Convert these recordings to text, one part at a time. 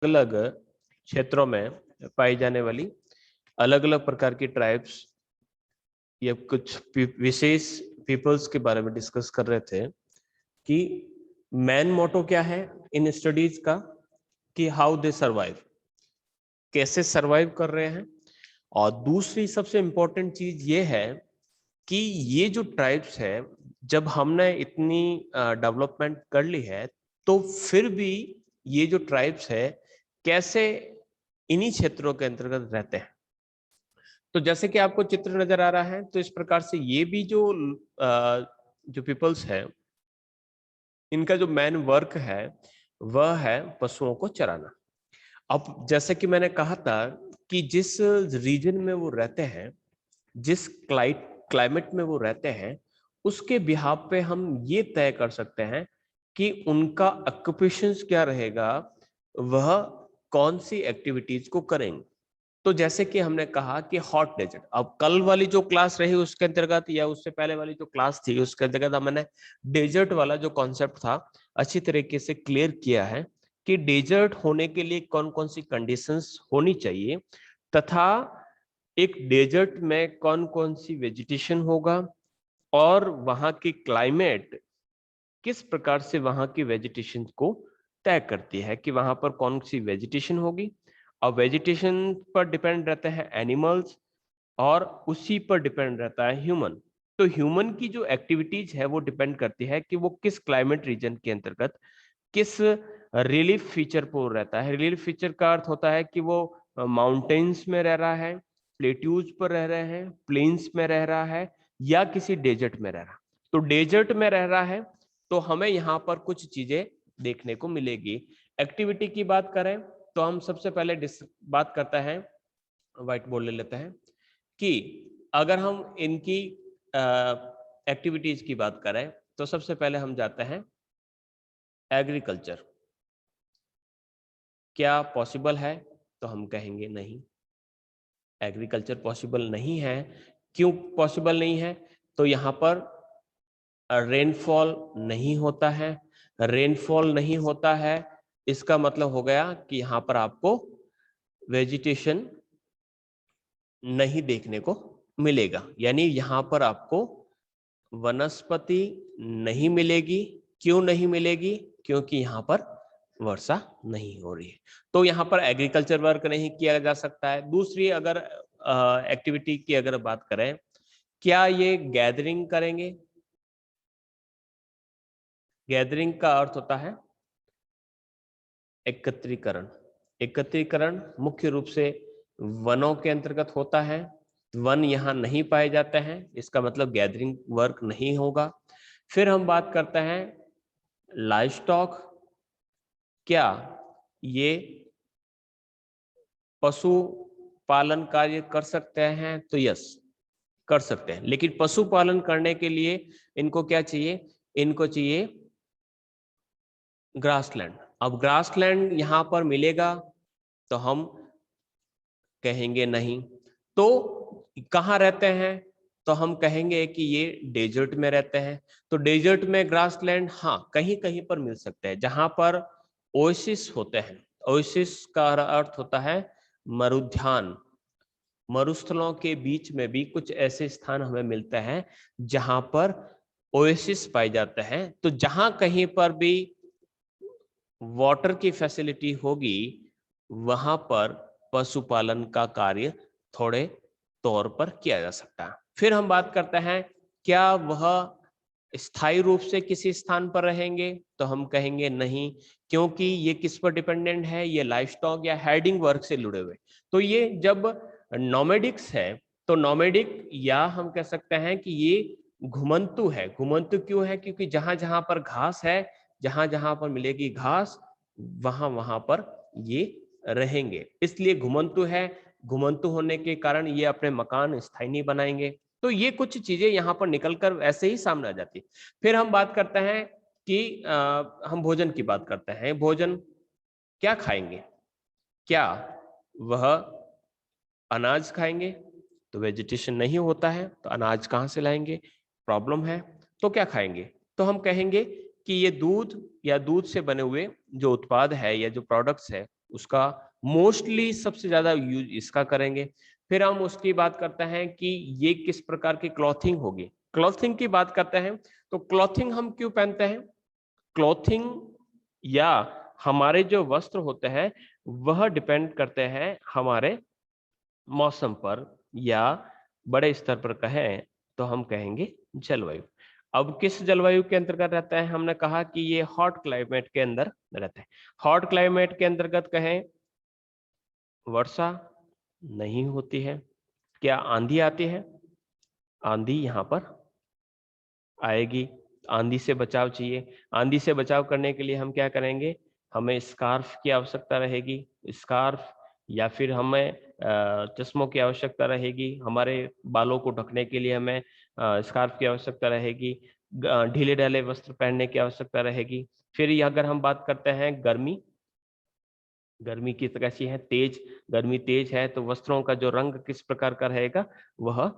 अलग क्षेत्रों में पाई जाने वाली अलग अलग प्रकार की ट्राइब्स या कुछ विशेष पीपल्स के बारे में डिस्कस कर रहे थे कि मेन मोटो क्या है इन स्टडीज का, कि हाउ दे सर्वाइव, कैसे सर्वाइव कर रहे हैं। और दूसरी सबसे इंपॉर्टेंट चीज ये है कि ये जो ट्राइब्स है, जब हमने इतनी डेवलपमेंट कर ली है तो फिर भी ये जो ट्राइब्स है कैसे इन्हीं क्षेत्रों के अंतर्गत रहते हैं। तो जैसे कि आपको चित्र नजर आ रहा है, तो इस प्रकार से ये भी जो पीपल्स है, इनका जो मेन वर्क है वह है पशुओं को चराना। अब जैसे कि मैंने कहा था कि जिस रीजन में वो रहते हैं, जिस क्लाइमेट में वो रहते हैं, उसके बिहाफ पे हम ये तय कर सकते हैं कि उनका ऑक्यूपेशंस क्या रहेगा, वह कौन सी एक्टिविटीज को करेंगे। तो जैसे कि हमने कहा कि हॉट डेजर्ट, अब कल वाली जो क्लास रही उसके अंतर्गत या उससे पहले वाली जो क्लास थी उसके अंतर्गत मैंने डेजर्ट वाला जो कॉन्सेप्ट था अच्छी तरीके से क्लियर किया है कि डेजर्ट होने के लिए कौन कौन सी कंडीशंस होनी चाहिए, तथा एक डेजर्ट में कौन कौन सी वेजिटेशन होगा और वहां की क्लाइमेट किस प्रकार से वहां की वेजिटेशन को तय करती है कि वहां पर कौन सी वेजिटेशन होगी। और वेजिटेशन पर डिपेंड रहते हैं एनिमल्स और उसी पर डिपेंड रहता है ह्यूमन। तो ह्यूमन की जो एक्टिविटीज है वो डिपेंड करती है कि वो किस क्लाइमेट रीजन के अंतर्गत किस रिलीफ फीचर पर रहता है। रिलीफ फीचर का अर्थ होता है कि वो माउंटेन्स में रह रहा है, प्लेट्यूज पर रह रहे हैं, प्लेन्स में रह रहा है, या किसी डेजर्ट में रह रहा है। तो डेजर्ट में रह रहा है तो हमें यहाँ पर कुछ चीजें देखने को मिलेगी। एक्टिविटी की बात करें तो हम सबसे पहले बात करते हैं, व्हाइट बोर्ड ले लेते हैं, कि अगर हम इनकी एक्टिविटीज की बात करें तो सबसे पहले हम जाते हैं एग्रीकल्चर। क्या पॉसिबल है? तो हम कहेंगे नहीं, एग्रीकल्चर पॉसिबल नहीं है। क्यों पॉसिबल नहीं है? तो यहाँ पर रेनफॉल नहीं होता है। रेनफॉल नहीं होता है इसका मतलब हो गया कि यहाँ पर आपको वेजिटेशन नहीं देखने को मिलेगा, यानी यहाँ पर आपको वनस्पति नहीं मिलेगी। क्यों नहीं मिलेगी? क्योंकि यहाँ पर वर्षा नहीं हो रही है, तो यहाँ पर एग्रीकल्चर वर्क नहीं किया जा सकता है। दूसरी अगर एक्टिविटी की अगर बात करें, क्या ये गैदरिंग करेंगे? गैदरिंग का अर्थ होता है एकत्रीकरण। एकत्रीकरण मुख्य रूप से वनों के अंतर्गत होता है। वन यहाँ नहीं पाए जाते हैं, इसका मतलब गैदरिंग वर्क नहीं होगा। फिर हम बात करते हैं लाइव स्टॉक। क्या ये पशु पालन कार्य कर सकते हैं? तो यस, कर सकते हैं, लेकिन पशुपालन करने के लिए इनको क्या चाहिए? इनको चाहिए ग्रासलैंड। अब ग्रासलैंड यहां पर मिलेगा तो हम कहेंगे नहीं। तो कहाँ रहते हैं? तो हम कहेंगे कि ये डेजर्ट में रहते हैं। तो डेजर्ट में ग्रासलैंड हाँ कहीं कहीं पर मिल सकते हैं जहां पर ओएसिस होते हैं। ओएसिस का अर्थ होता है मरुद्यान। मरुस्थलों के बीच में भी कुछ ऐसे स्थान हमें मिलते हैं जहां पर ओएसिस पाए जाते हैं। तो जहां कहीं पर भी वाटर की फैसिलिटी होगी वहां पर पशुपालन का कार्य थोड़े तौर पर किया जा सकता है। फिर हम बात करते हैं क्या वह स्थायी रूप से किसी स्थान पर रहेंगे? तो हम कहेंगे नहीं, क्योंकि ये किस पर डिपेंडेंट है? ये लाइवस्टॉक या हेडिंग वर्क से जुड़े हुए। तो ये जब नोमेडिक्स है तो नोमेडिक, या हम कह सकते हैं कि ये घुमंतु है। घुमंतु क्यों है? क्योंकि जहां जहां पर घास है, जहां जहां पर मिलेगी घास, वहां वहां पर ये रहेंगे, इसलिए घुमंतु है। घुमंतु होने के कारण ये अपने मकान स्थायी नहीं बनाएंगे। तो ये कुछ चीजें यहाँ पर निकलकर ऐसे ही सामने आ जाती। फिर हम बात करते हैं कि हम भोजन की बात करते हैं। भोजन क्या खाएंगे? क्या वह अनाज खाएंगे? तो वेजिटेशन नहीं होता है तो अनाज कहाँ से लाएंगे? प्रॉब्लम है। तो क्या खाएंगे? तो हम कहेंगे कि ये दूध या दूध से बने हुए जो उत्पाद है या जो प्रोडक्ट्स है उसका मोस्टली सबसे ज्यादा यूज इसका करेंगे। फिर हम उसकी बात करते हैं कि ये किस प्रकार की क्लॉथिंग होगी। क्लॉथिंग की बात करते हैं तो क्लॉथिंग हम क्यों पहनते हैं? क्लॉथिंग या हमारे जो वस्त्र होते हैं वह डिपेंड करते हैं हमारे मौसम पर, या बड़े स्तर पर कहें तो हम कहेंगे जलवायु। अब किस जलवायु के अंतर्गत रहता है? हमने कहा कि ये हॉट क्लाइमेट के अंदर रहता है। हॉट क्लाइमेट के अंतर्गत कहें वर्षा नहीं होती है। क्या आंधी आती है? आंधी यहाँ पर आएगी। आंधी से बचाव चाहिए। आंधी से बचाव करने के लिए हम क्या करेंगे? हमें स्कार्फ की आवश्यकता रहेगी। स्कार्फ या फिर हमें चश्मों की आवश्यकता रहेगी। हमारे बालों को ढकने के लिए हमें स्कार्फ की आवश्यकता रहेगी। ढीले ढाले वस्त्र पहनने की आवश्यकता रहेगी। फिर अगर हम बात करते हैं गर्मी, गर्मी की कैसी है? तेज। गर्मी तेज है तो वस्त्रों का जो रंग किस प्रकार का रहेगा? वह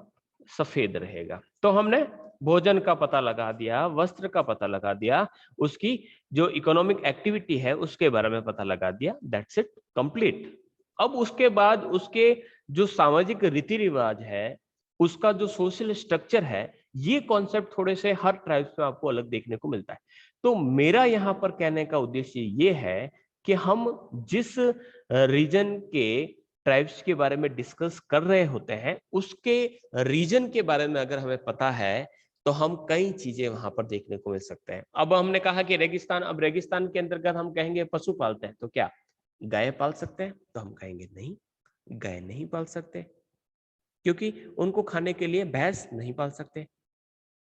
सफेद रहेगा। तो हमने भोजन का पता लगा दिया, वस्त्र का पता लगा दिया, उसकी जो इकोनॉमिक एक्टिविटी है उसके बारे में पता लगा दिया। That's it, complete. अब उसके बाद उसके जो सामाजिक रीति रिवाज है, उसका जो सोशल स्ट्रक्चर है, ये कॉन्सेप्ट थोड़े से हर ट्राइब्स में आपको अलग देखने को मिलता है। तो मेरा यहाँ पर कहने का उद्देश्य ये है कि हम जिस रीजन के ट्राइब्स के बारे में डिस्कस कर रहे होते हैं, उसके रीजन के बारे में अगर हमें पता है तो हम कई चीजें वहां पर देखने को मिल सकते हैं। अब हमने कहा कि रेगिस्तान, अब रेगिस्तान के अंतर्गत हम कहेंगे पशु पालते हैं, तो क्या गाय पाल सकते हैं? तो हम कहेंगे नहीं, गाय नहीं पाल सकते, क्योंकि उनको खाने के लिए भैंस नहीं पाल सकते।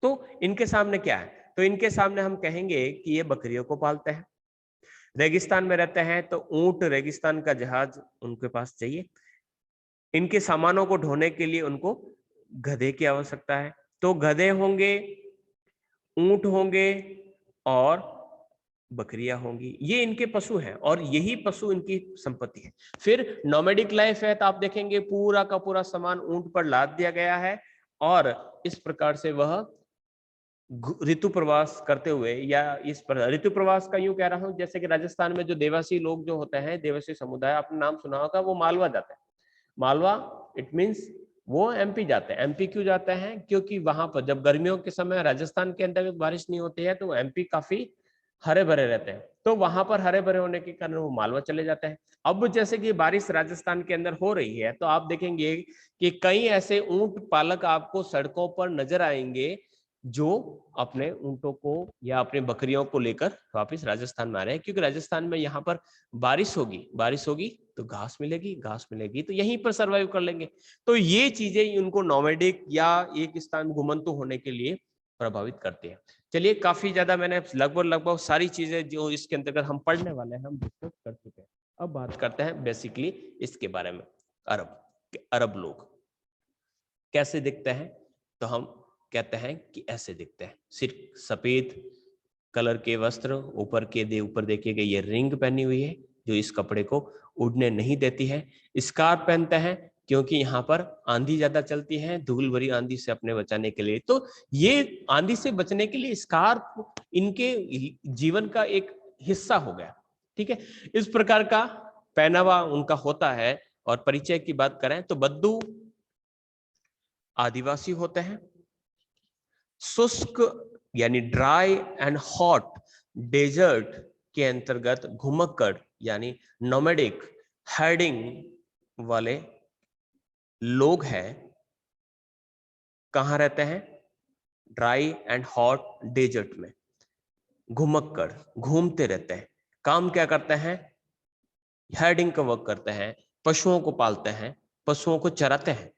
तो इनके सामने क्या है? तो इनके सामने हम कहेंगे कि ये बकरियों को पालते हैं। रेगिस्तान में रहते हैं तो ऊंट, रेगिस्तान का जहाज उनके पास चाहिए। इनके सामानों को ढोने के लिए उनको गधे की आवश्यकता है। तो गधे होंगे, ऊंट होंगे और बकरियां होंगी। ये इनके पशु हैं और यही पशु इनकी संपत्ति है। फिर नोमैडिक लाइफ है तो आप देखेंगे पूरा का पूरा सामान ऊंट पर लाद दिया गया है और इस प्रकार से वह ऋतु प्रवास करते हुए, या इस पर ऋतु प्रवास का यूं कह रहा हूं जैसे कि राजस्थान में जो देवासी लोग जो होते हैं, देवासी समुदाय, आपने नाम सुना होगा, वो मालवा जाते हैं। मालवा इट मींस वो एमपी जाते हैं। एमपी क्यों जाते हैं? क्योंकि वहां पर जब गर्मियों के समय राजस्थान के अंदर बारिश नहीं होती है तो एमपी काफी हरे भरे रहते हैं, तो वहां पर हरे भरे होने के कारण वो मालवा चले जाते हैं। अब जैसे कि बारिश राजस्थान के अंदर हो रही है तो आप देखेंगे कि कई ऐसे ऊंट पालक आपको सड़कों पर नजर आएंगे जो अपने ऊंटों को या अपने बकरियों को लेकर वापस राजस्थान में आ रहे हैं, क्योंकि राजस्थान में यहाँ पर बारिश होगी, बारिश होगी तो घास मिलेगी, घास मिलेगी तो यहीं पर सरवाइव कर लेंगे। तो ये चीजें उनको नोमैडिक या एक स्थान घुमंतु होने के लिए प्रभावित करती है। चलिए, काफी ज्यादा मैंने लगभग सारी चीजें जो इसके अंतर्गत हम पढ़ने वाले हैं हम डिस्कस कर चुके हैं। अब बात करते हैं बेसिकली इसके बारे में। अरब लोग कैसे दिखते हैं? तो हम कहते हैं कि ऐसे दिखते हैं। सिर्फ सफेद कलर के वस्त्र, ऊपर देखिए गई ये रिंग पहनी हुई है जो इस कपड़े को उड़ने नहीं देती है। स्कार्फ पहनते हैं क्योंकि यहाँ पर आंधी ज्यादा चलती है, धूल भरी आंधी से अपने बचाने के लिए। तो ये आंधी से बचने के लिए स्कार्फ इनके जीवन का एक हिस्सा हो गया। ठीक है, इस प्रकार का पहनावा उनका होता है। और परिचय की बात करें तो बद्दू आदिवासी होते हैं। शुष्क यानी ड्राई एंड हॉट डेजर्ट के अंतर्गत घुमक्कड़ यानी नोमैडिक हाइडिंग वाले लोग हैं। कहां रहते हैं? ड्राई एंड हॉट डेजर्ट में। घुमक्कड़ घूमते रहते हैं। काम क्या करते हैं? हाइडिंग का वर्क करते हैं, पशुओं को पालते हैं, पशुओं को चराते हैं,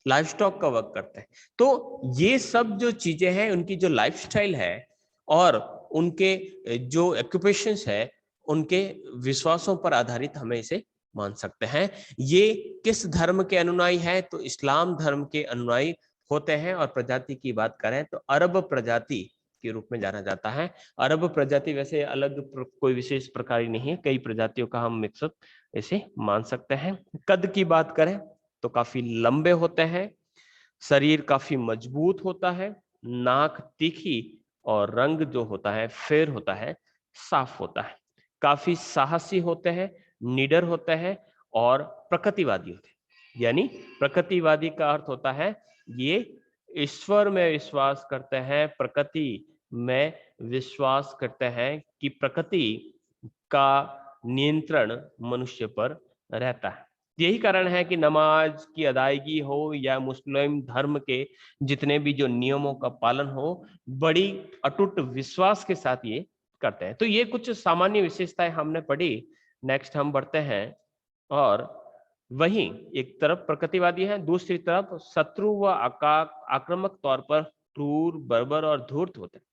लाइफ स्टॉक का वर्क करते हैं। तो ये सब जो चीजें हैं, उनकी जो लाइफस्टाइल है और उनके जो ऑक्यूपेशंस है, उनके विश्वासों पर आधारित हमें इसे मान सकते हैं। ये किस धर्म के अनुयायी है? तो इस्लाम धर्म के अनुयायी होते हैं। और प्रजाति की बात करें तो अरब प्रजाति के रूप में जाना जाता है। अरब प्रजाति वैसे अलग कोई विशेष प्रकार ही नहीं है, कई प्रजातियों का हम मिक्सअप इसे मान सकते हैं। कद की बात करें तो काफी लंबे होते हैं, शरीर काफी मजबूत होता है, नाक तीखी और रंग जो होता है फेर होता है, साफ होता है। काफी साहसी होते हैं, निडर होते हैं और प्रकृतिवादी होते हैं। यानी प्रकृतिवादी का अर्थ होता है ये ईश्वर में विश्वास करते हैं, प्रकृति में विश्वास करते हैं कि प्रकृति का नियंत्रण मनुष्य पर रहता है। यही कारण है कि नमाज की अदायगी हो या मुस्लिम धर्म के जितने भी जो नियमों का पालन हो, बड़ी अटूट विश्वास के साथ ये करते हैं। तो ये कुछ सामान्य विशेषताएं हमने पढ़ी। नेक्स्ट हम बढ़ते हैं और वहीं एक तरफ प्रकृतिवादी है, दूसरी तरफ शत्रु व आक्रामक तौर पर क्रूर, बर्बर और धूर्त होते हैं।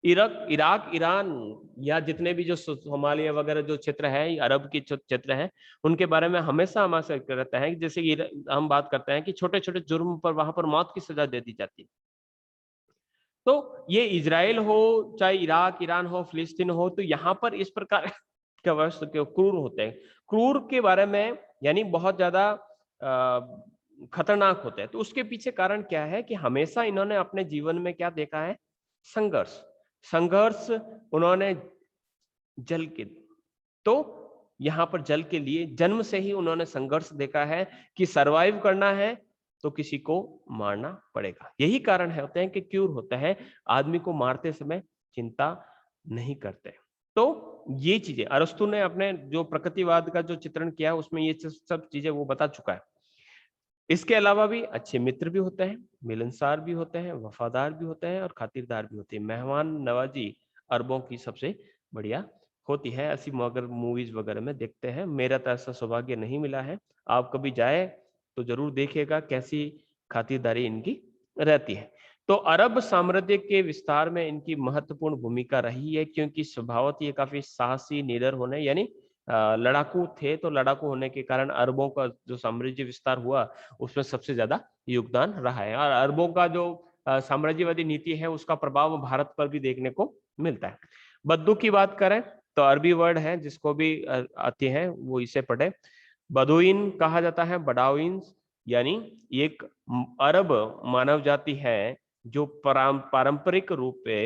इराक, ईरान या जितने भी जो सोमालिया वगैरह जो क्षेत्र है, अरब की क्षेत्र है, उनके बारे में हमेशा हमारा रहता है। जैसे हम बात करते हैं कि छोटे-छोटे जुर्म पर वहां पर मौत की सजा दे दी जाती है। तो ये इजराइल हो, चाहे इराक, ईरान हो, फिलिस्तीन हो, तो यहाँ पर इस प्रकार के वस्तु के क्रूर होते हैं। क्रूर के बारे में यानी बहुत ज्यादा खतरनाक होते हैं। तो उसके पीछे कारण क्या है कि हमेशा इन्होंने अपने जीवन में क्या देखा है? संघर्ष। संघर्ष उन्होंने जल के, तो यहाँ पर जल के लिए जन्म से ही उन्होंने संघर्ष देखा है कि सरवाइव करना है तो किसी को मारना पड़ेगा। यही कारण है होते हैं कि क्यूर होता है, आदमी को मारते समय चिंता नहीं करते। तो ये चीजें अरस्तु ने अपने जो प्रकृतिवाद का जो चित्रण किया है उसमें ये सब चीजें वो बता चुका है। इसके अलावा भी अच्छे मित्र भी होते हैं, मिलनसार भी होते हैं, वफादार भी होते हैं और खातिरदार भी होते हैं। मेहमान नवाजी अरबों की सबसे बढ़िया होती है। ऐसी अगर मूवीज वगैरह में देखते हैं। मेरा तो ऐसा सौभाग्य नहीं मिला है। आप कभी जाए तो जरूर देखिएगा कैसी खातिरदारी इनकी रहती है। तो अरब साम्राज्य के विस्तार में इनकी महत्वपूर्ण भूमिका रही है, क्योंकि स्वभावतः ये काफी साहसी, निडर होने यानी लड़ाकू थे। तो लड़ाकू होने के कारण अरबों का जो साम्राज्य विस्तार हुआ उसमें सबसे ज्यादा योगदान रहा है। और अरबों का जो साम्राज्यवादी नीति है उसका प्रभाव भारत पर भी देखने को मिलता है। बद्दू की बात करें तो अरबी वर्ड है, जिसको भी आती है वो इसे पढ़े। बदुइन कहा जाता है, बडाउइन्स, यानी एक अरब मानव जाति है जो पारंपरिक रूप पे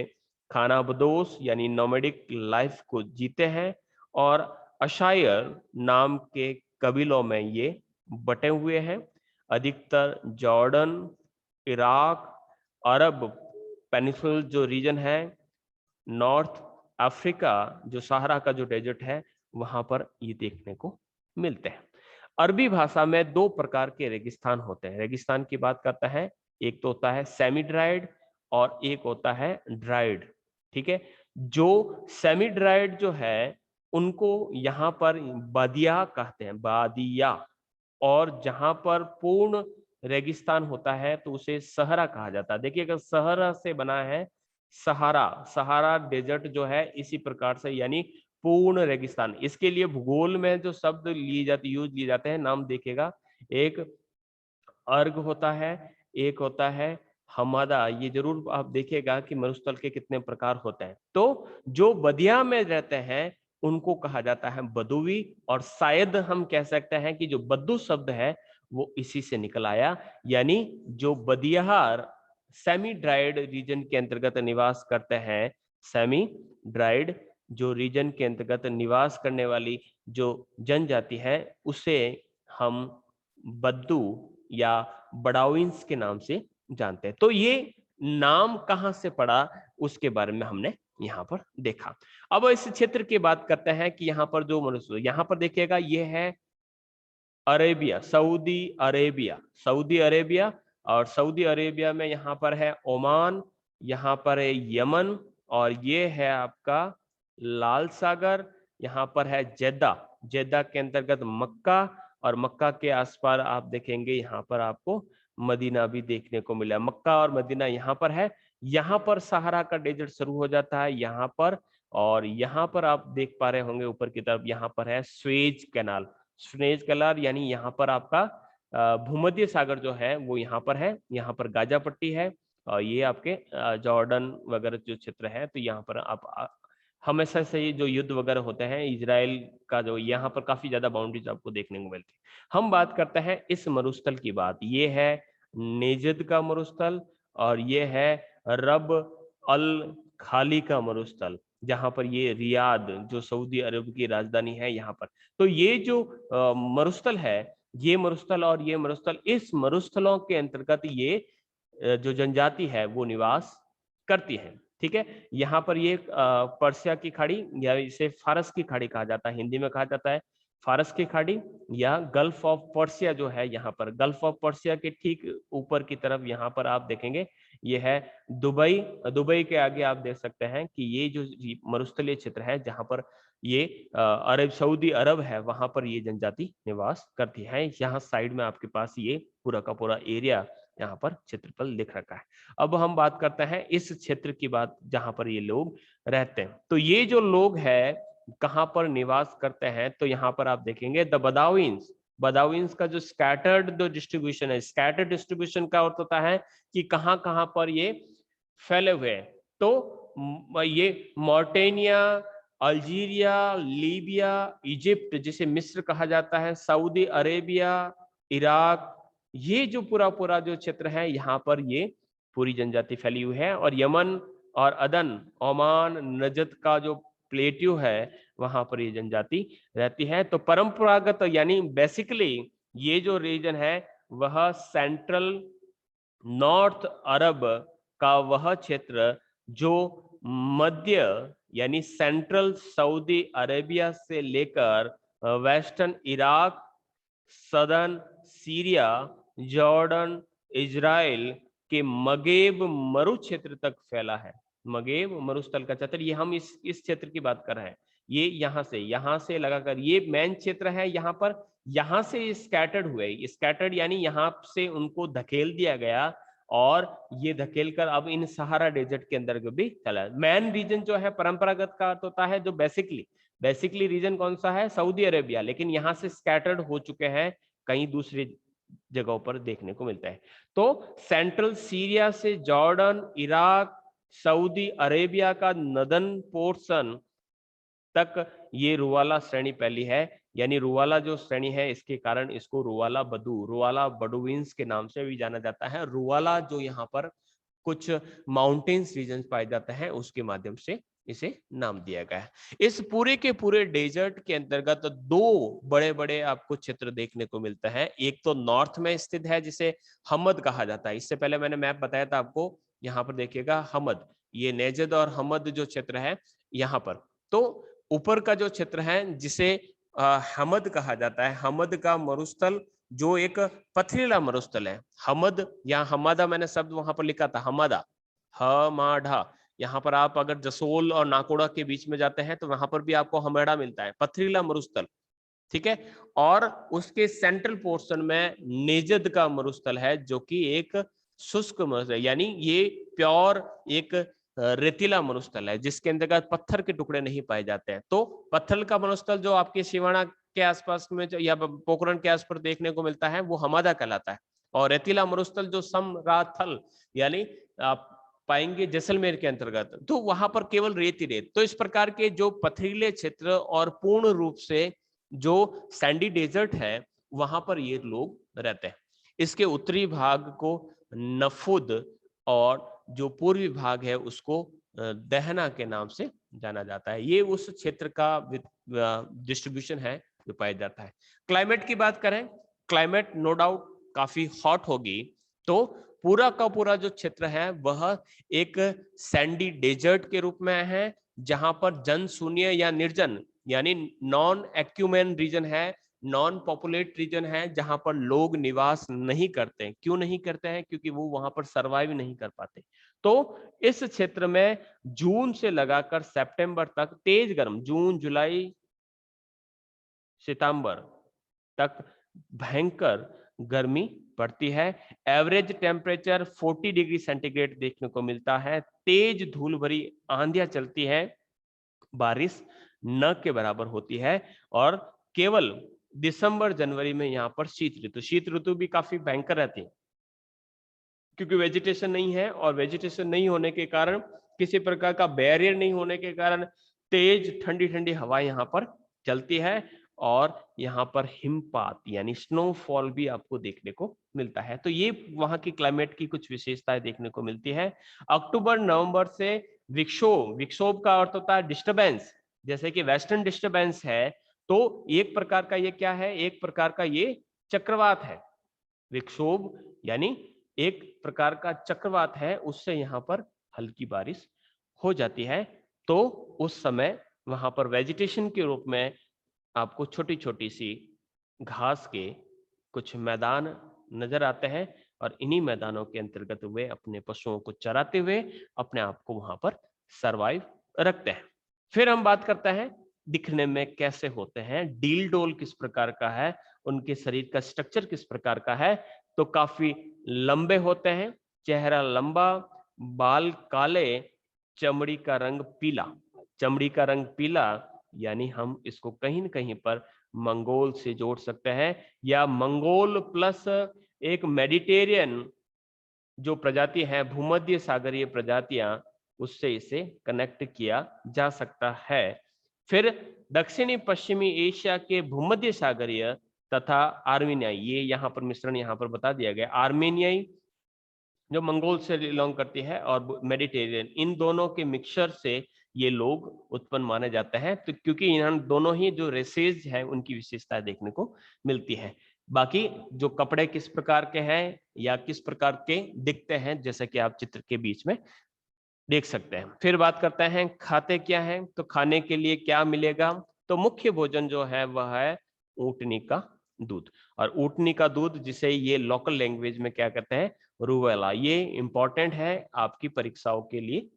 खानाबदोश यानी नोमैडिक लाइफ को जीते हैं और अशायर नाम के कबीलों में ये बटे हुए हैं। अधिकतर जॉर्डन, इराक, अरब पेनिसुल जो रीजन है, नॉर्थ अफ्रीका जो सहारा का जो डेजर्ट है, वहां पर ये देखने को मिलते हैं। अरबी भाषा में दो प्रकार के रेगिस्तान होते हैं। रेगिस्तान की बात करता है, एक तो होता है सेमी ड्राइड और एक होता है ड्राइड। ठीक है, जो सेमी ड्राइड जो है उनको यहाँ पर बादिया कहते हैं, बादिया। और जहां पर पूर्ण रेगिस्तान होता है तो उसे सहरा कहा जाता है। देखिए अगर सहरा से बना है, सहारा, सहारा डेजर्ट जो है इसी प्रकार से, यानी पूर्ण रेगिस्तान। इसके लिए भूगोल में जो शब्द यूज लिए जाते हैं, नाम देखिएगा, एक अर्ग होता है, एक होता है हमादा। ये जरूर आप देखिएगा कि मरुस्थल के कितने प्रकार होते हैं। तो जो बदिया में रहते हैं उनको कहा जाता है बदुवी, और शायद हम कह सकते हैं कि जो बद्दू शब्द है वो इसी से निकल आया। यानी जो बदियार सेमी ड्राइड रीजन के अंतर्गत निवास करते हैं, सेमी ड्राइड जो रीजन के अंतर्गत निवास करने वाली जो जनजाति है, उसे हम बद्दू या बडाउइन्स के नाम से जानते हैं। तो ये नाम कहां से पड़ा उसके बारे में हमने यहाँ पर देखा। अब इस क्षेत्र की बात करते हैं कि यहाँ पर जो मनुष्य, यहाँ पर देखिएगा ये है Arabia, Saudi Arabia, Saudi Arabia. और सऊदी अरेबिया में यहाँ पर है ओमान, यहाँ पर है यमन, और ये है आपका लाल सागर। यहाँ पर है जेद्दा, जेद्दा के अंतर्गत मक्का, और मक्का के आसपास आप देखेंगे यहाँ पर आपको मदीना भी देखने को मिला। मक्का और मदीना यहाँ पर है। यहाँ पर सहारा का डेजर्ट शुरू हो जाता है यहाँ पर, और यहाँ पर आप देख पा रहे होंगे ऊपर की तरफ, यहाँ पर है स्वेज कैनाल। स्वेज कैनाल यानी यहाँ पर आपका भूमध्य सागर जो है वो यहाँ पर है। यहाँ पर गाजा पट्टी है, और ये आपके जॉर्डन वगैरह जो क्षेत्र है। तो यहाँ पर आप हमेशा से ये जो युद्ध वगैरह होते हैं इजराइल का, जो यहाँ पर काफी ज्यादा बाउंड्रीज आपको देखने को मिलती है। हम बात करते हैं इस मरुस्थल की बात, ये है नेजद का मरुस्थल, और ये है रब अल खाली का मरुस्थल। जहां पर ये रियाद जो सऊदी अरब की राजधानी है यहाँ पर। तो ये जो मरुस्थल है, ये मरुस्थल और ये मरुस्थल, इस मरुस्थलों के अंतर्गत ये जो जनजाति है वो निवास करती है। ठीक है, यहाँ पर ये पर्शिया की खाड़ी या इसे फारस की खाड़ी कहा जाता है, हिंदी में कहा जाता है फारस की खाड़ी या गल्फ ऑफ पर्शिया जो है यहाँ पर। गल्फ ऑफ पर्शिया के ठीक ऊपर की तरफ यहाँ पर आप देखेंगे ये है दुबई। दुबई के आगे आप देख सकते हैं कि ये जो मरुस्थलीय क्षेत्र है जहां पर ये अरब सऊदी अरब है, वहां पर ये जनजाति निवास करती है। यहाँ साइड में आपके पास ये पूरा का पूरा एरिया यहाँ पर क्षेत्रफल लिख रखा है। अब हम बात करते हैं इस क्षेत्र की बात जहां पर ये लोग रहते हैं। तो ये जो लोग हैं कहां पर निवास करते हैं, तो यहाँ पर आप देखेंगे द बदावीन्स। बदावीन्स का जो स्कैटर्ड जो डिस्ट्रीब्यूशन है, स्कैटर्ड डिस्ट्रीब्यूशन का अर्थ होता है कि कहां कहां पर ये फैले हुए हैं। तो ये मॉरिटानिया, अल्जीरिया, लीबिया, इजिप्ट जिसे मिस्र कहा जाता है, सऊदी अरेबिया, इराक, ये जो पूरा पूरा जो क्षेत्र है यहाँ पर ये पूरी जनजाति फैली हुई है। और यमन और अदन, ओमान, नजद का जो प्लेट्यू है वहां पर ये जनजाति रहती है। तो परंपरागत यानी बेसिकली ये जो रीजन है वह सेंट्रल नॉर्थ अरब का वह क्षेत्र जो मध्य यानी सेंट्रल सऊदी अरेबिया से लेकर western Iraq, southern Syria, Jordan, Israel के मगेब मरु क्षेत्र तक फैला है। मगेब मरुस्थल का क्षेत्र, ये हम इस क्षेत्र की बात कर रहे हैं। ये यहाँ से लगाकर ये मेन क्षेत्र है यहाँ पर। यहाँ से स्कैटर्ड हुए, स्कैटर्ड यानी यहाँ से उनको धकेल दिया गया और ये धकेल कर अब इन सहारा डेजर्ट के अंदर भी चला। मेन रीजन जो है परंपरागत का अर्थ होता है जो बेसिकली रीजन कौन सा है, सऊदी अरेबिया, लेकिन यहाँ से स्कैटर्ड हो चुके हैं कहीं दूसरी जगहों पर देखने को मिलता है। तो सेंट्रल सीरिया से जॉर्डन, इराक, सऊदी अरेबिया का नदन पोर्शन तक ये रुवाला श्रेणी फैली है। यानी रुवाला जो श्रेणी है इसके कारण इसको रुवाला बडुइन्स के नाम से भी जाना जाता है। रुवाला जो यहाँ पर कुछ माउंटेन्स रीजन पाए जाते हैं उसके माध्यम से इसे नाम दिया गया है। इस पूरे के पूरे डेजर्ट के अंतर्गत दो बड़े बड़े आपको क्षेत्र देखने को मिलता है। एक तो नॉर्थ में स्थित है जिसे हमद कहा जाता है। इससे पहले मैंने मैप बताया था आपको, यहाँ पर देखिएगा हमद, ये नेजद और हमद जो क्षेत्र है यहाँ पर। तो ऊपर का जो क्षेत्र है जिसे हमद कहा जाता है, हमद का मरुस्थल जो एक पथरीला मरुस्थल है। हमद या हमादा मैंने शब्द वहां पर लिखा था, हमादा, हमाडा। यहाँ पर आप अगर जसोल और नाकोड़ा के बीच में जाते हैं तो वहां पर भी आपको हमेड़ा मिलता है, पथरीला मरुस्थल। ठीक है, और उसके सेंट्रल पोर्शन में नेजद का मरुस्थल है जो कि एक शुष्क मरुस्थल है, यानी ये प्योर एक रेतीला मरुस्थल है जिसके अंतर्गत पत्थर के टुकड़े नहीं पाए जाते हैं। तो पत्थर का मरुस्थल जो आपके सिवाना के आसपास में या पोखरण के आसपास देखने को मिलता है वो हमादा कहलाता है। और रेतीला मरुस्थल जो समराथल यानी आप पाएंगे जैसलमेर के अंतर्गत, तो वहां पर केवल रेत ही रेत। तो इस प्रकार के जो पथरीले क्षेत्र और पूर्ण रूप से जो सैंडी डेजर्ट है वहां पर ये लोग रहते हैं। इसके उत्तरी भाग को नफुद और जो पूर्वी भाग है उसको दहना के नाम से जाना जाता है। ये उस क्षेत्र का डिस्ट्रीब्यूशन है जो पाया जाता है। क्लाइमेट की बात करें, क्लाइमेट नो डाउट काफी हॉट होगी। तो पूरा का पूरा जो क्षेत्र है वह एक सैंडी डेजर्ट के रूप में है जहां पर जनशून्य या निर्जन यानी नॉन एक्यूमेन रीजन है, नॉन पॉपुलेट रीजन है जहां पर लोग निवास नहीं करते। क्यों नहीं करते हैं? क्योंकि वो वहां पर सर्वाइव नहीं कर पाते। तो इस क्षेत्र में जून से लगाकर सितंबर तक तेज गर्म, जून जुलाई सितंबर तक भयंकर गर्मी पड़ती है। एवरेज टेम्परेचर 40 डिग्री सेंटीग्रेड देखने को मिलता है। तेज धूल भरी आंधियां चलती है, बारिश न के बराबर होती है। और केवल दिसंबर जनवरी में यहाँ पर शीत ऋतु भी काफी भयंकर रहती है क्योंकि वेजिटेशन नहीं है, और वेजिटेशन नहीं होने के कारण, किसी प्रकार का बैरियर नहीं होने के कारण तेज ठंडी ठंडी हवा यहाँ पर चलती है और यहाँ पर हिमपात यानी स्नोफॉल भी आपको देखने को मिलता है। तो ये वहां की क्लाइमेट की कुछ विशेषताएं देखने को मिलती है। अक्टूबर नवंबर से विक्षोभ, विक्षोभ का अर्थ होता है डिस्टरबेंस, जैसे कि वेस्टर्न डिस्टरबेंस है तो एक प्रकार का ये क्या है, एक प्रकार का ये चक्रवात है। विक्षोभ यानी एक प्रकार का चक्रवात है, उससे यहाँ पर हल्की बारिश हो जाती है। तो उस समय वहां पर वेजिटेशन के रूप में आपको छोटी छोटी सी घास के कुछ मैदान नजर आते हैं और इन्हीं मैदानों के अंतर्गत वे अपने पशुओं को चराते हुए अपने आप को वहां पर सरवाइव रखते हैं। फिर हम बात करते हैं दिखने में कैसे होते हैं, डील डोल किस प्रकार का है, उनके शरीर का स्ट्रक्चर किस प्रकार का है। तो काफी लंबे होते हैं, चेहरा लंबा, बाल काले, चमड़ी का रंग पीला। चमड़ी का रंग पीला यानी हम इसको कहीं न कहीं पर मंगोल से जोड़ सकते हैं, या मंगोल प्लस एक मेडिटेरियन जो प्रजाति है, भूमध्य सागरीय प्रजातियां, उससे इसे कनेक्ट किया जा सकता है। फिर दक्षिणी पश्चिमी एशिया के भूमध्य सागरीय तथा आर्मेनियाई, ये यहाँ पर मिश्रण यहाँ पर बता दिया गया, आर्मेनियाई जो मंगोल से बिलोंग करती है और मेडिटेरियन, इन दोनों के मिक्सचर से ये लोग उत्पन्न माने जाते हैं। तो क्योंकि इन दोनों ही जो रेसेज है उनकी विशेषता देखने को मिलती है। बाकी जो कपड़े किस प्रकार के हैं या किस प्रकार के दिखते हैं, जैसे कि आप चित्र के बीच में देख सकते हैं। फिर बात करते हैं खाते क्या हैं, तो खाने के लिए क्या मिलेगा। तो मुख्य भोजन जो है वह है ऊँटनी का दूध, और ऊँटनी का दूध जिसे ये लोकल लैंग्वेज में क्या कहते हैं, रूवेला। ये इंपॉर्टेंट है आपकी परीक्षाओं के लिए।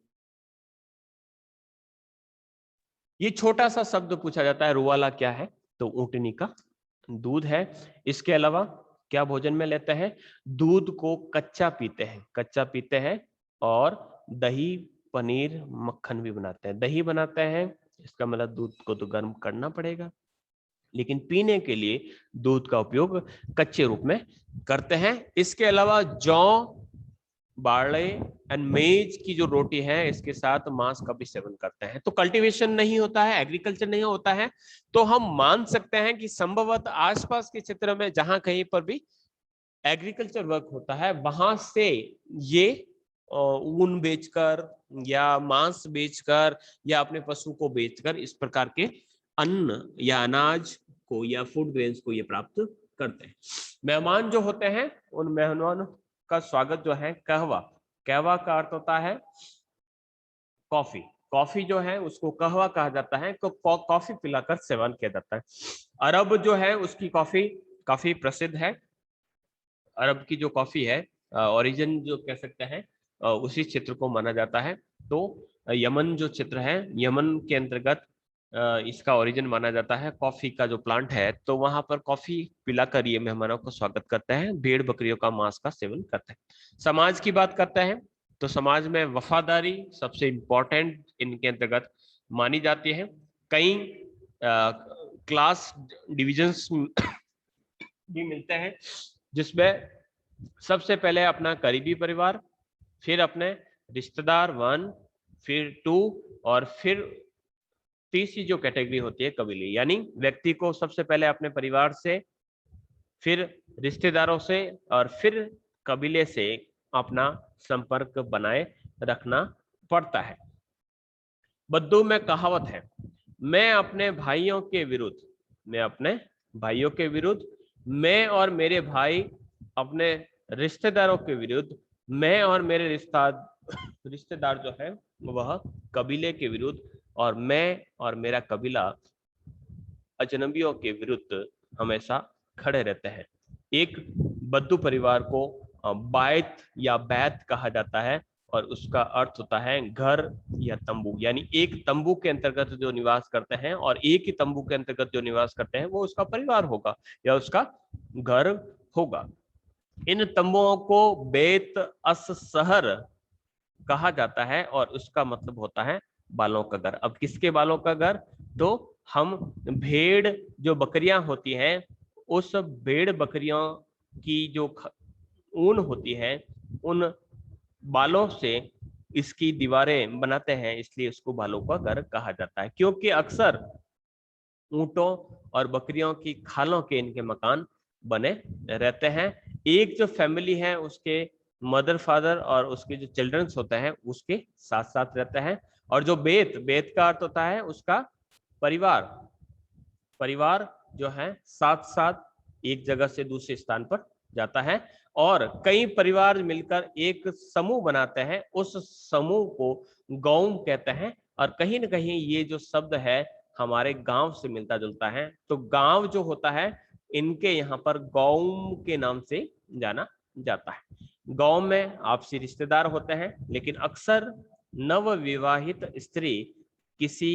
ये छोटा सा शब्द पूछा जाता है, रूवाला क्या है, तो ऊँटनी का दूध है। इसके अलावा क्या भोजन में लेते हैं, दूध को कच्चा पीते हैं, कच्चा पीते हैं, और दही, पनीर, मक्खन भी बनाते हैं। दही बनाते हैं, इसका मतलब दूध को तो गर्म करना पड़ेगा, लेकिन पीने के लिए दूध का उपयोग कच्चे रूप में करते हैं। इसके अलावा जौ, बार्ले एंड मेज की जो रोटी है, इसके साथ मांस का भी सेवन करते हैं। तो कल्टीवेशन नहीं होता है, एग्रीकल्चर नहीं होता है, तो हम मान सकते हैं कि संभवतः आसपास के क्षेत्र में जहां कहीं पर भी एग्रीकल्चर वर्क होता है, वहां से ये ऊन बेचकर या मांस बेचकर या अपने पशु को बेचकर इस प्रकार के अन्न या अनाज को या फूड ग्रेन्स को ये प्राप्त करते हैं। मेहमान जो होते हैं, उन मेहमानों का स्वागत जो है कहवा, कहवा का अर्थ होता है कॉफी। कॉफी जो है उसको कहवा कहा जाता है, तो कॉफी पिलाकर सेवन किया जाता है। अरब जो है उसकी कॉफी काफी प्रसिद्ध है। अरब की जो कॉफी है, ओरिजिन जो कह सकते हैं उसी क्षेत्र को माना जाता है। तो यमन जो क्षेत्र है, यमन के अंतर्गत इसका ओरिजिन माना जाता है, कॉफी का जो प्लांट है। तो वहां पर कॉफी पिलाकर ये मेहमानों को स्वागत करते हैं, भेड़ बकरियों का मांस का सेवन करते हैं। समाज की बात करते हैं, तो समाज में वफादारी सबसे इंपॉर्टेंट इनके अंतर्गत मानी जाती है। कई क्लास डिविजन्स भी मिलते हैं, जिसमें सबसे पहले अपना करीबी परिवार, फिर अपने रिश्तेदार 1, फिर 2, और फिर तीसरी जो कैटेगरी होती है कबीले, यानी व्यक्ति को सबसे पहले अपने परिवार से, फिर रिश्तेदारों से, और फिर कबीले से अपना संपर्क बनाए रखना पड़ता है। बद्दू में कहावत है, मैं अपने भाइयों के विरुद्ध, मैं अपने भाइयों के विरुद्ध, मैं और मेरे भाई अपने रिश्तेदारों के विरुद्ध, मैं और मेरे रिश्तेदार जो है वह कबीले के विरुद्ध, और मैं और मेरा कबीला अजनबियों के विरुद्ध हमेशा खड़े रहते हैं। एक बद्दू परिवार को बायत या बैत कहा जाता है, और उसका अर्थ होता है घर या तंबू, यानी एक तंबू के अंतर्गत जो निवास करते हैं, और एक ही तंबू के अंतर्गत जो निवास करते हैं वो उसका परिवार होगा या उसका घर होगा। इन तंबुओं को बेत अस शहर कहा जाता है, और उसका मतलब होता है बालों का घर। अब किसके बालों का घर, तो हम भेड़ जो बकरियां होती हैं, उस भेड़ बकरियों की जो ऊन होती है, उन बालों से इसकी दीवारें बनाते हैं, इसलिए उसको बालों का घर कहा जाता है। क्योंकि अक्सर ऊंटों और बकरियों की खालों के इनके मकान बने रहते हैं। एक जो फैमिली है उसके मदर फादर और उसके जो चिल्ड्रंस होते हैं उसके साथ साथ रहते हैं। और जो बेत, बेत का अर्थ होता है उसका परिवार, परिवार जो है साथ साथ एक जगह से दूसरे स्थान पर जाता है। और कई परिवार मिलकर एक समूह बनाते हैं, उस समूह को गौम कहते हैं। और कहीं ना कहीं ये जो शब्द है हमारे गांव से मिलता जुलता है। तो गांव जो होता है इनके यहाँ पर गौम के नाम से जाना जाता है। गांव में आपसी रिश्तेदार होते हैं, लेकिन अक्सर नवविवाहित स्त्री किसी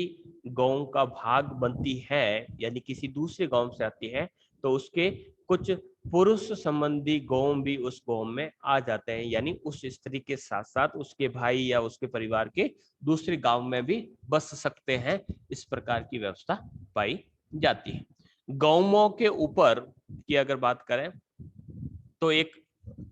गांव का भाग बनती है, यानी किसी दूसरे गांव से आती है, तो उसके कुछ पुरुष संबंधी गांव भी उस गांव में आ जाते हैं, यानी उस स्त्री के साथ साथ उसके भाई या उसके परिवार के दूसरे गांव में भी बस सकते हैं। इस प्रकार की व्यवस्था पाई जाती है। गांवों के ऊपर की अगर बात करें तो एक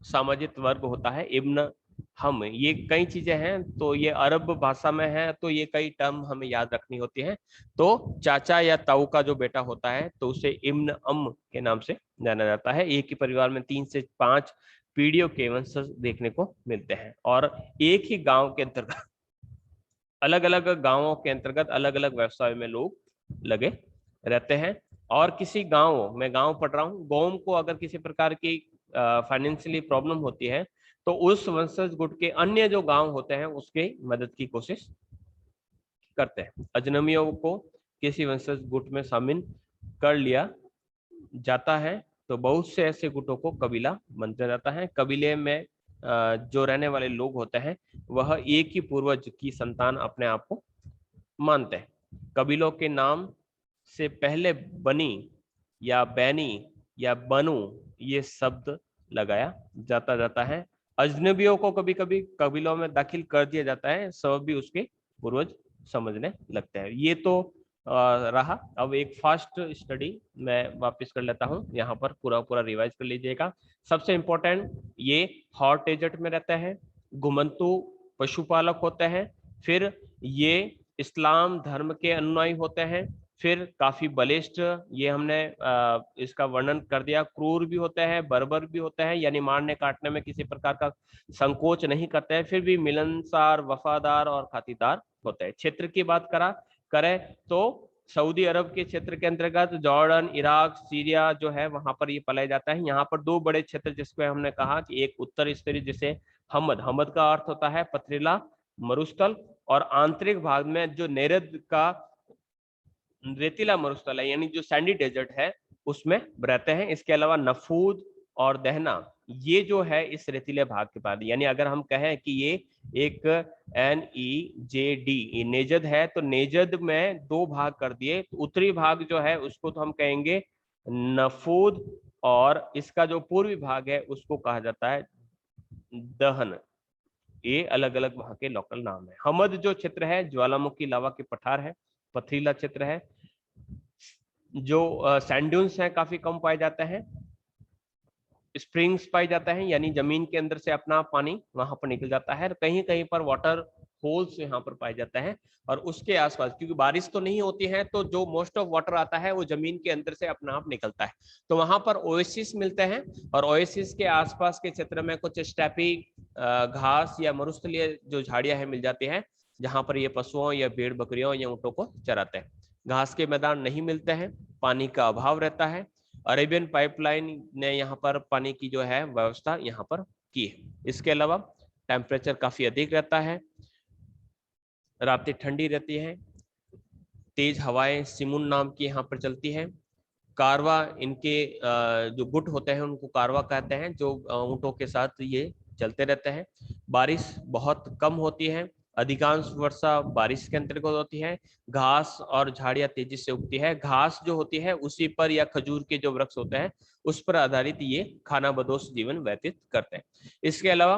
सामाजिक वर्ग होता है इब्न हम। ये कई चीजें हैं, तो ये अरब भाषा में है, तो ये कई टर्म हमें याद रखनी होती है। तो चाचा या ताऊ का जो बेटा होता है तो उसे इब्न अम के नाम से जाना जाता है। एक ही परिवार में 3 से 5 पीढ़ियों के वंशज देखने को मिलते हैं, और एक ही गांव के अंतर्गत अलग अलग गांवों के अंतर्गत अलग अलग व्यवसाय में लोग लगे रहते हैं। और किसी गांव में, गांव पढ़ रहा हूँ, गांव को अगर किसी प्रकार की फाइनेंशियली प्रॉब्लम होती है तो उस वंशज गुट के अन्य जो गांव होते हैं उसके मदद की कोशिश करते हैं। अजनबियों को किसी वंशज गुट में शामिल कर लिया जाता है तो बहुत से ऐसे गुटों को कबीला माना जाता है। कबीले में जो रहने वाले लोग होते हैं वह एक ही पूर्वज की संतान अपने आप को मानते हैं। कबीलों के नाम से पहले बनी या बैनी या बनू ये शब्द लगाया जाता है। अजनबियों को कभी कभी कबीलों में दाखिल कर दिया जाता है, सब भी उसके पूर्वज समझने लगते हैं। ये तो रहा। अब एक फास्ट स्टडी मैं वापस कर लेता हूँ, यहाँ पर पूरा पूरा रिवाइज कर लीजिएगा। सबसे इंपॉर्टेंट, ये हॉट डेजर्ट में रहता है, घुमंतु पशुपालक होते हैं, फिर ये इस्लाम धर्म के अनुयायी होते हैं, फिर काफी बलिष्ठ, ये हमने इसका वर्णन कर दिया, क्रूर भी होते हैं, बर्बर भी होते हैं, यानी मारने काटने में किसी प्रकार का संकोच नहीं करते हैं, फिर भी मिलनसार, वफादार और खातिरदार होते हैं। क्षेत्र की बात करें तो सऊदी अरब के क्षेत्र के अंतर्गत जॉर्डन, इराक, सीरिया जो है वहां पर ये पाया जाता है। यहाँ पर 2 बड़े क्षेत्र जिसको हमने कहा कि एक उत्तर स्तरीय जिसे हमद, हमद का अर्थ होता है पथरीला मरुस्थल, और आंतरिक भाग में जो नेरद का रेतीला मरुस्थल है, यानी जो सैंडी डेजर्ट है, उसमें रहते हैं। इसके अलावा नफूद और दहना, ये जो है इस रेतीले भाग के बाद, यानी अगर हम कहें कि ये एक NEJD नेजद है, तो नेजद में 2 भाग कर दिए। तो उत्तरी भाग जो है उसको तो हम कहेंगे नफूद, और इसका जो पूर्वी भाग है उसको कहा जाता है दहन। ये अलग अलग वहां के लोकल नाम है। हमद जो क्षेत्र है ज्वालामुखी लावा के पठार है, पथरीला क्षेत्र है, जो सैंड ड्यून्स हैं काफी कम पाए जाते हैं, स्प्रिंग्स पाए जाते हैं, यानी जमीन के अंदर से अपना पानी वहां पर निकल जाता है। कहीं कहीं पर वाटर होल्स यहाँ पर पाए जाते हैं, और उसके आसपास क्योंकि बारिश तो नहीं होती है तो जो मोस्ट ऑफ वाटर आता है वो जमीन के अंदर से अपना आप निकलता है, तो वहां पर ओएसिस मिलते हैं। और ओएसिस के आसपास के क्षेत्र में कुछ स्टेपी घास या मरुस्थलीय जो झाड़ियां हैं मिल जाती हैं, जहां पर ये पशुओं या भेड़ बकरियों या ऊँटों को चराते हैं। घास के मैदान नहीं मिलते हैं, पानी का अभाव रहता है। अरेबियन पाइपलाइन ने यहाँ पर पानी की जो है व्यवस्था यहाँ पर की है। इसके अलावा टेम्परेचर काफी अधिक रहता है, रातें ठंडी रहती हैं, तेज हवाएं सिमुन नाम की यहाँ पर चलती है। कारवा, इनके जो गुट होते हैं उनको कारवा कहते हैं, जो ऊँटों के साथ ये चलते रहते हैं। बारिश बहुत कम होती है, अधिकांश वर्षा बारिश के अंतर्गत होती है। घास और झाड़ियां तेजी से उगती है, घास जो होती है उसी पर या खजूर के जो वृक्ष होते हैं उस पर आधारित ये खानाबदोश जीवन व्यतीत करते हैं। इसके अलावा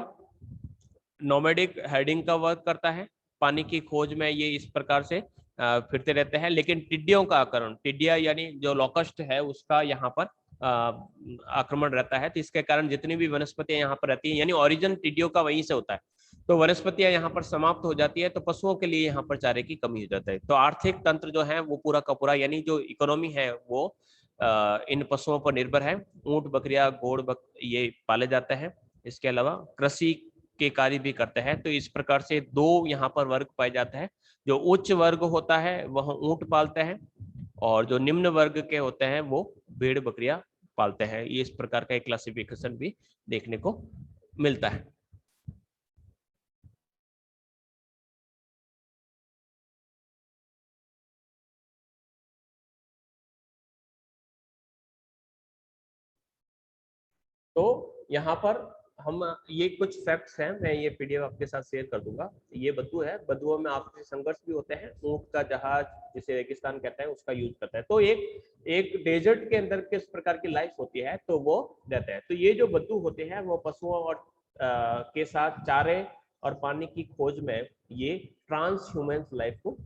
नोमैडिक हेडिंग का वर्क करता है, पानी की खोज में ये इस प्रकार से फिरते रहते हैं। लेकिन टिड्डियों का आक्रमण, टिड्डिया यानी जो लॉकस्ट है उसका यहाँ पर आक्रमण रहता है, तो इसके कारण जितनी भी वनस्पतियां यहाँ पर रहती है, यानी ओरिजिन टिड्डियों का वहीं से होता है, तो वनस्पतियां यहाँ पर समाप्त हो जाती है, तो पशुओं के लिए यहाँ पर चारे की कमी हो जाती है। तो आर्थिक तंत्र जो है वो पूरा का पूरा, यानी जो इकोनॉमी है वो इन पशुओं पर निर्भर है। ऊंट, बकरियां, घोड़ ये पाले जाते हैं। इसके अलावा कृषि के कार्य भी करते हैं। तो इस प्रकार से दो यहाँ पर वर्ग पाए जाते हैं। जो उच्च वर्ग होता है वह ऊंट पालते हैं और जो निम्न वर्ग के होते हैं वो भेड़ बकरियां पालते हैं। ये इस प्रकार का एक क्लासिफिकेशन भी देखने को मिलता है। तो यहाँ पर हम ये कुछ फैक्ट्स हैं, मैं ये पीडीएफ आपके साथ शेयर कर दूंगा। ये बद्दू है, बद्दुओं में आपसी संघर्ष भी होते हैं। ऊंट का जहाज जिसे रेगिस्तान कहते हैं उसका यूज करता है। तो एक डेजर्ट के अंदर किस प्रकार की लाइफ होती है तो वो रहता है। तो ये जो बद्दू होते हैं वो पशुओं और के साथ चारे और पानी की खोज में ये ट्रांस ह्यूमन लाइफ को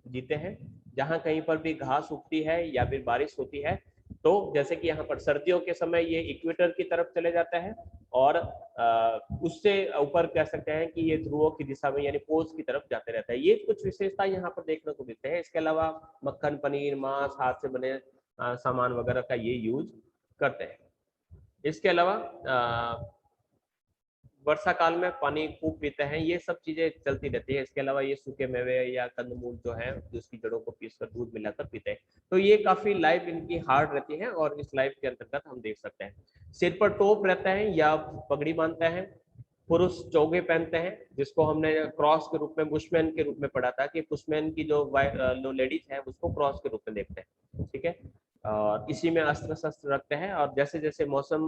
जीते हैं। जहां कहीं पर भी घास उगती है या फिर बारिश होती है तो जैसे कि यहाँ पर सर्दियों के समय ये इक्वेटर की तरफ चले जाता है और उससे ऊपर कह सकते हैं कि ये ध्रुवों की दिशा में यानी पोल्स की तरफ जाते रहता है। ये कुछ विशेषता यहाँ पर देखने को मिलते हैं। इसके अलावा मक्खन, पनीर, मांस, हाथ से बने सामान वगैरह का ये यूज करते हैं। इसके अलावा वर्षा काल में पानी खूब पीते हैं। ये सब चीजें चलती रहती है। इसके अलावा ये सूखे मेवे या कंदमूल जो है जिसकी जड़ों को पीसकर दूध मिलाकर पीते हैं। तो ये काफी लाइफ इनकी हार्ड रहती है और इस लाइफ के अंतर्गत हम देख सकते हैं सिर पर टोप रहता है या पगड़ी बांधते हैं। पुरुष चौगे पहनते हैं जिसको हमने क्रॉस के रूप में बुशमैन के रूप में पढ़ा था कि बुशमैन की जो लेडीज है उसको क्रॉस के रूप में देखते हैं। ठीक है, और इसी में अस्त्र शस्त्र रखते हैं और जैसे जैसे मौसम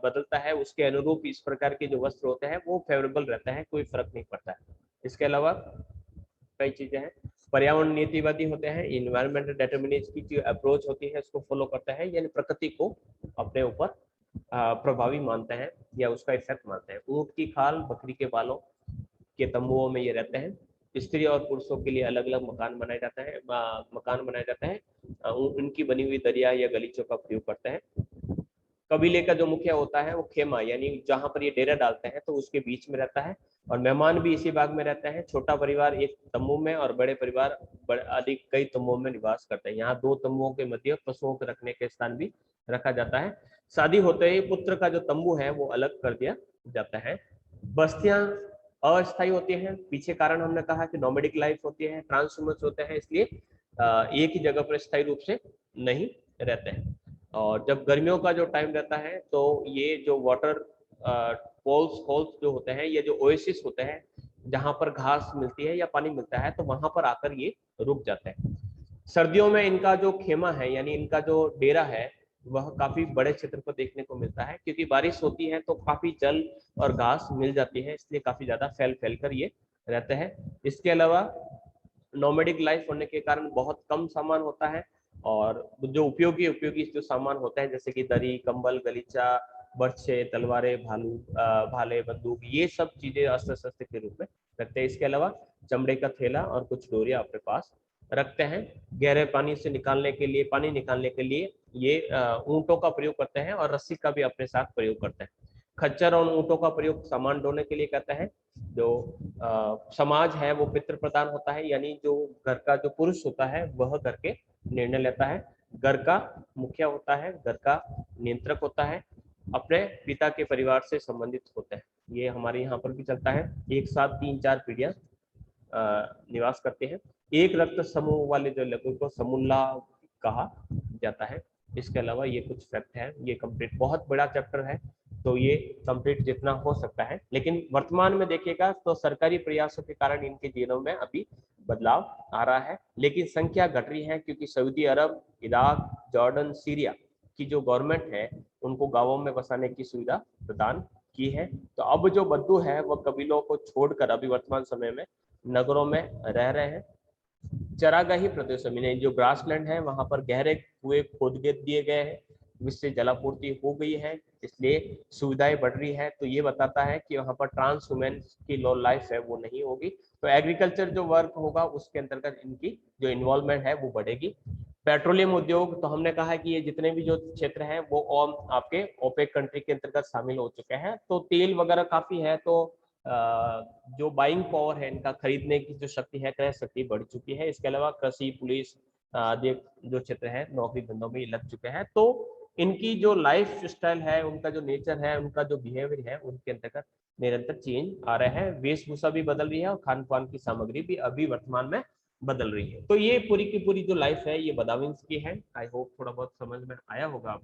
बदलता है उसके अनुरूप इस प्रकार के जो वस्त्र होते हैं वो फेवरेबल रहता है, कोई फर्क नहीं पड़ता है। इसके अलावा कई चीजें हैं। पर्यावरण नीतिवादी होते हैं। इन्वायरमेंटल डिटर्मिनिज्म की जो अप्रोच होती है उसको फॉलो करते हैं, यानी प्रकृति को अपने ऊपर प्रभावी मानते हैं या उसका इफेक्ट मानते हैं। ऊंट की खाल, बकरी के बालों के तंबुओं में ये रहते हैं। स्त्री और पुरुषों के लिए अलग अलग मकान बनाए जाते हैं, मकान बनाया जाता है। उनकी बनी हुई दरिया या गलीचों का प्रयोग करते हैं। कबीले का जो मुखिया होता है वो खेमा यानी जहां पर ये डेरा डालते हैं तो उसके बीच में रहता है और मेहमान भी इसी बाग में रहते हैं। छोटा परिवार एक तंबू में और बड़े परिवार अधिक कई तंबुओं में निवास करते हैं। यहाँ दो तंबुओं के मध्य पशुओं को रखने के स्थान भी रखा जाता है। शादी होते ही पुत्र का जो तंबू है वो अलग कर दिया जाता है। बस्तियां अस्थायी होती हैं। पीछे कारण हमने कहा कि नोमैडिक लाइफ होती है, ट्रांसह्यूमन्स होते हैं, इसलिए एक ही जगह पर स्थायी रूप से नहीं रहते हैं। और जब गर्मियों का जो टाइम रहता है तो ये जो वाटर पोल्स होल्स जो होते हैं, ये जो ओएसिस होते हैं जहां पर घास मिलती है या पानी मिलता है तो वहां पर आकर ये रुक जाते हैं। सर्दियों में इनका जो खेमा है यानी इनका जो डेरा है वह काफी बड़े क्षेत्र पर देखने को मिलता है, क्योंकि बारिश होती है तो काफी जल और घास मिल जाती है, इसलिए काफी ज्यादा फैल फैल कर ये रहते हैं। इसके अलावा नोमैडिक लाइफ होने के कारण बहुत कम सामान होता है और जो उपयोगी उपयोगी जो सामान होता है जैसे कि दरी, कंबल, गलीचा, बर्छे, तलवारें, भाले, बंदूक, ये सब चीजें अस्त्र शस्त्र के रूप में रखते हैं। इसके अलावा चमड़े का थैला और कुछ डोरियां अपने पास रखते हैं। गहरे पानी से निकालने के लिए, पानी निकालने के लिए ये ऊंटों का प्रयोग करते हैं और रस्सी का भी अपने साथ प्रयोग करते हैं। खच्चर और ऊंटों का प्रयोग सामान ढोने के लिए करते हैं। जो समाज है वो पितृ प्रधान होता है, यानी जो घर का जो पुरुष होता है वह घर के निर्णय लेता है। घर का मुखिया होता है, घर का नियंत्रक होता है, अपने पिता के परिवार से संबंधित होते हैं। ये हमारे यहाँ पर भी चलता है। एक साथ 3-4 पीढ़ियां निवास करते हैं। एक रक्त समूह वाले जो लोगों को समुल्ला कहा जाता है। इसके अलावा ये कुछ फैक्ट है, ये कंप्लीट बहुत बड़ा चैप्टर है तो ये कंप्लीट जितना हो सकता है, लेकिन वर्तमान में देखिएगा तो सरकारी प्रयासों के कारण इनके जीवनों में अभी बदलाव आ रहा है, लेकिन संख्या घट रही है क्योंकि सऊदी अरब, इराक, जॉर्डन, सीरिया की जो गवर्नमेंट है उनको गांवों में बसाने की सुविधा प्रदान की है। तो अब जो बद्दू है वह कबीलों को छोड़कर अभी वर्तमान समय में नगरों में रह रहे हैं। चरागाही प्रदेशों में जो ग्रासलैंड है वहां पर गहरे कुएं खोद दिए गए हैं, जिससे जलापूर्ति हो गई है, इसलिए सुविधाएं बढ़ रही है। तो ये बताता है कि वहां पर ट्रांस ह्यूमन की लो लाइफ है वो नहीं होगी। तो एग्रीकल्चर जो वर्क होगा उसके अंतर्गत इनकी जो इन्वॉल्वमेंट है वो बढ़ेगी। पेट्रोलियम उद्योग, तो हमने कहा कि ये जितने भी जो क्षेत्र हैं वो आपके ओपेक कंट्री के अंतर्गत शामिल हो चुके हैं। तो तेल वगैरह काफी है, तो जो बाइंग पावर है इनका, खरीदने की जो शक्ति है, क्रय शक्ति बढ़ चुकी है। इसके अलावा कृषि, पुलिस आदि जो क्षेत्र है नौकरी धंधों में लग चुके हैं। तो इनकी जो लाइफ स्टाइल है, उनका जो नेचर है, उनका जो बिहेवियर है, उनके अंतर्गत निरंतर चेंज आ रहा है। वेशभूषा भी बदल रही है और खान पान की सामग्री भी अभी वर्तमान में बदल रही है। तो ये पूरी की पूरी जो लाइफ है ये बदाविंस की है। आई होप थोड़ा बहुत समझ में आया होगा।